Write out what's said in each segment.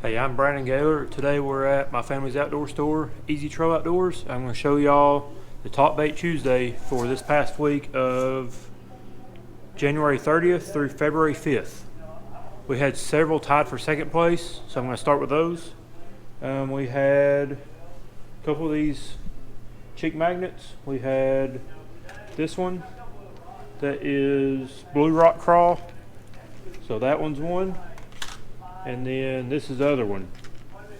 Hey, I'm Brandon Gaylor. Today we're at my family's outdoor store, eztroll Outdoors. I'm going to show y'all the Top Bait Tuesday for this past week of January 30th through February 5th. We had several tied for second place, so I'm going to start with those. We had a couple of these cheek magnets. We had this one that is Blue Rock Craw, so that one's one. And then this is the other one.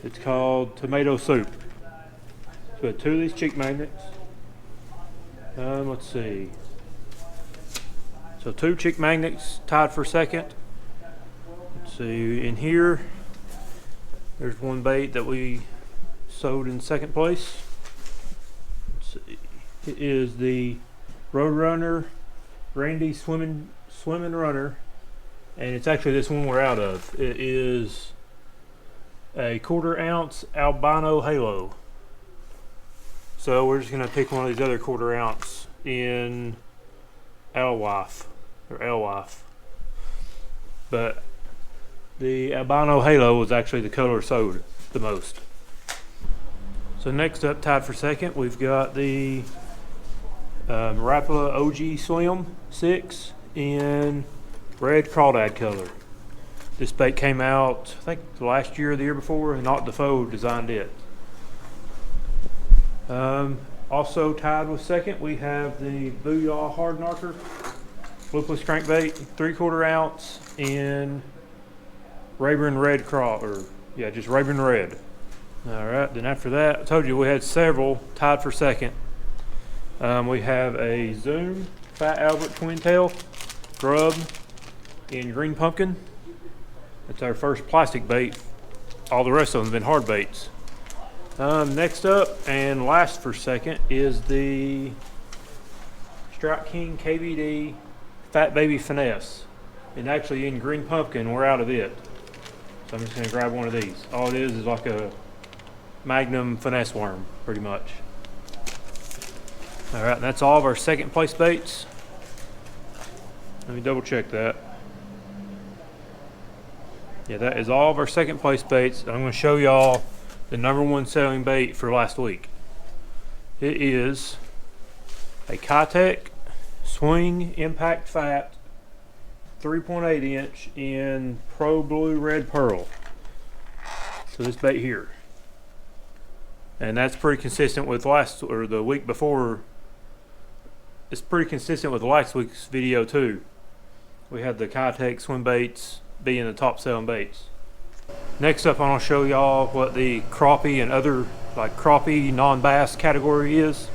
It's called Tomato Soup. So we had two of these cheek magnets. Let's see. So two cheek magnets tied for second. Let's see, in here, there's one bait that we sold in second place. Let's see. It is the Roadrunner Randy Swimming Runner. And it's actually this one we're out of. It is a 1/4 ounce Albino Halo. So we're just gonna pick one of these other 1/4 ounce in Alewife. But the Albino Halo was actually the color sold the most. So next up, tied for second, we've got the Rapala OG Slim 6 in red Crawdad color. This bait came out, I think, last year or the year before, and Not Defoe designed it. Also tied with second, we have the Booyah Hard Knocker loopless crankbait, 3/4 ounce in Raven Red Craw, or yeah, just Raven Red. All right, then after that, I told you we had several tied for second. We have a Zoom Fat Albert Twin Tail Grub in Green Pumpkin. It's our first plastic bait. All the rest of them have been hard baits. Next up and last for second is the Strike King Kvd Fat Baby Finesse. And actually in Green Pumpkin, we're out of it. So I'm just gonna grab one of these. All it is like a Magnum finesse worm, pretty much. All right, and that's all of our second place baits. Let me double check that. Yeah, that is all of our second place baits. I'm going to show y'all the #1 selling bait for last week. It is a Kytek Swing Impact Fat 3.8 inch in Pro Blue Red Pearl. So this bait here. And that's pretty consistent with the week before. It's pretty consistent with last week's video too. We had the Kytek Swimbaits being the top selling baits. Next up, I'm going to show y'all what the crappie and other like crappie non-bass category is.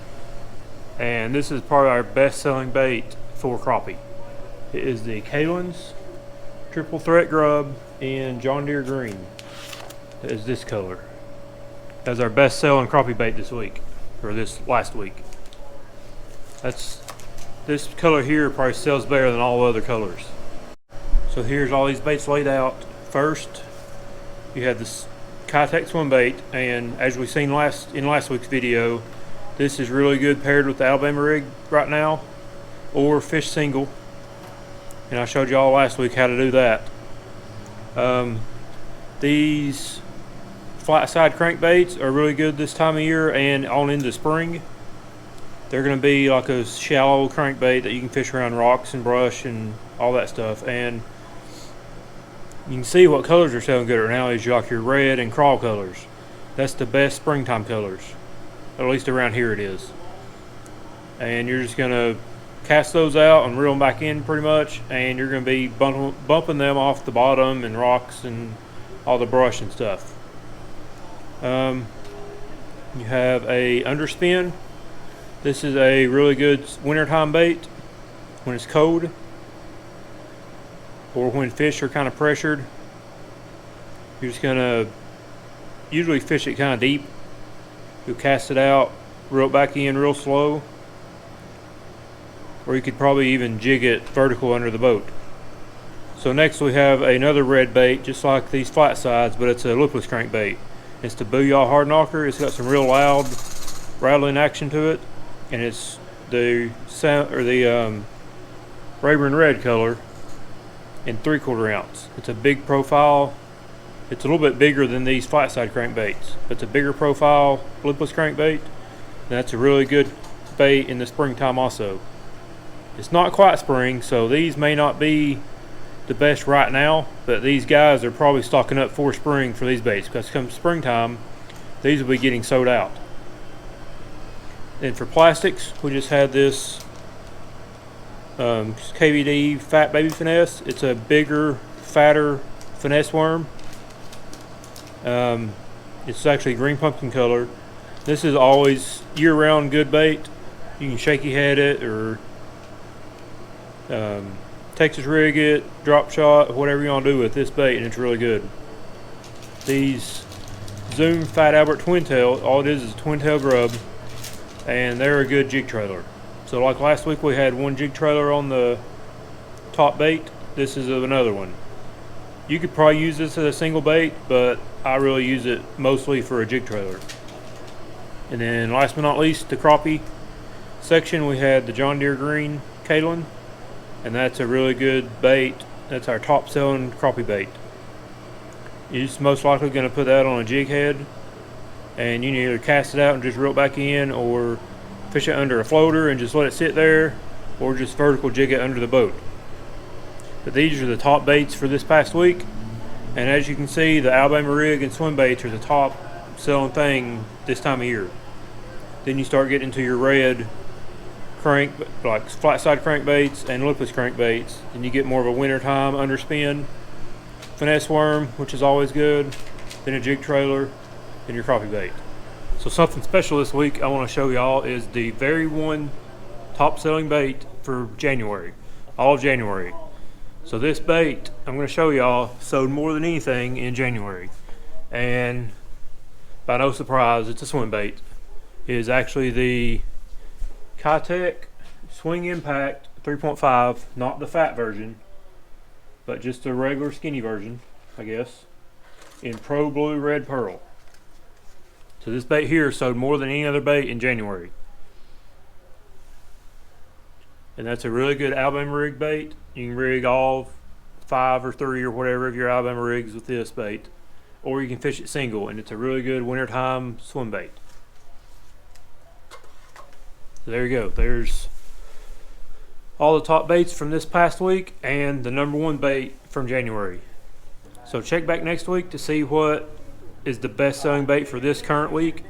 And this is probably our best selling bait for crappie. It is the Kalin's Triple Threat Grub in John Deere Green. It is this color. That's our best selling crappie bait this week, or this last week. This color here probably sells better than all other colors. So here's all these baits laid out. First, you have this Kytek Swimbait, and as we've seen in last week's video, this is really good paired with the Alabama rig right now, or fish single. And I showed y'all last week how to do that. These flat side crankbaits are really good this time of year and on into spring. They're going to be like a shallow crankbait that you can fish around rocks and brush and all that stuff. And you can see what colors are selling good right now is like your red and craw colors. That's the best springtime colors. At least around here it is. And you're just going to cast those out and reel them back in pretty much. And you're going to be bumping them off the bottom and rocks and all the brush and stuff. You have a underspin. This is a really good wintertime bait when it's cold or when fish are kind of pressured. You're just gonna usually fish it kind of deep. You'll cast it out, reel it back in real slow, or you could probably even jig it vertical under the boat. So next we have another red bait just like these flat sides, but it's a loopless crankbait. It's the Booyah Hard Knocker. It's got some real loud rattling action to it, and it's the Raven Red color in 3/4 ounce. It's a big profile It's a little bit bigger than these flat side crankbaits. It's a bigger profile lipless crankbait. That's a really good bait in the springtime also. It's not quite spring, so these may not be the best right now, but these guys are probably stocking up for spring for these baits, because come springtime these will be getting sold out. And for plastics, we just had this Kvd Fat Baby Finesse. It's a bigger, fatter finesse worm. It's actually green pumpkin color. This is always year-round good bait. You can shaky head it or Texas rig it, drop shot, whatever you want to do with this bait, and it's really good. These Zoom Fat Albert twin tail, all it is a twin tail grub, and they're a good jig trailer. So like last week we had one jig trailer on the top bait. This is another one. You could probably use this as a single bait, but I really use it mostly for a jig trailer. And then last but not least, the crappie section, we had the John Deere green Kalin, and that's a really good bait. That's our top selling crappie bait. You're just most likely going to put that on a jig head, and you can either cast it out and just reel it back in, or fish it under a floater and just let it sit there, or just vertical jig it under the boat. But these are the top baits for this past week, and as you can see, the Albino rig and swim baits are the top selling thing this time of year. Then you start getting into your red crank, like flat side crankbaits and lipless crankbaits, and you get more of a wintertime underspin finesse worm, which is always good, then a jig trailer, and your crappie bait. So something special this week I want to show y'all is the very one top selling bait for January, all of January. So this bait I'm going to show y'all sold more than anything in January, and by no surprise, it's a swim bait. It is actually the Kytek Swing Impact 3.5, not the fat version, but just the regular skinny version, I guess, in Pro Blue Red Pearl. So this bait here sold more than any other bait in January. And that's a really good Albino rig bait. You can rig all 5 or 3 or whatever of your Albino rigs with this bait, or you can fish it single, and it's a really good wintertime swim bait. So there you go. There's all the top baits from this past week and the number one bait from January. So check back next week to see what is the best selling bait for this current week.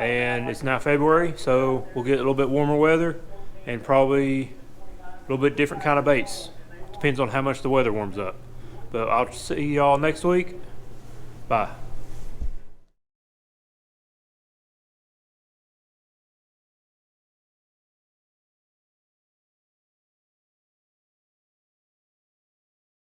And it's now February, so we'll get a little bit warmer weather and probably a little bit different kind of baits. Depends on how much the weather warms up. But I'll see y'all next week. Bye.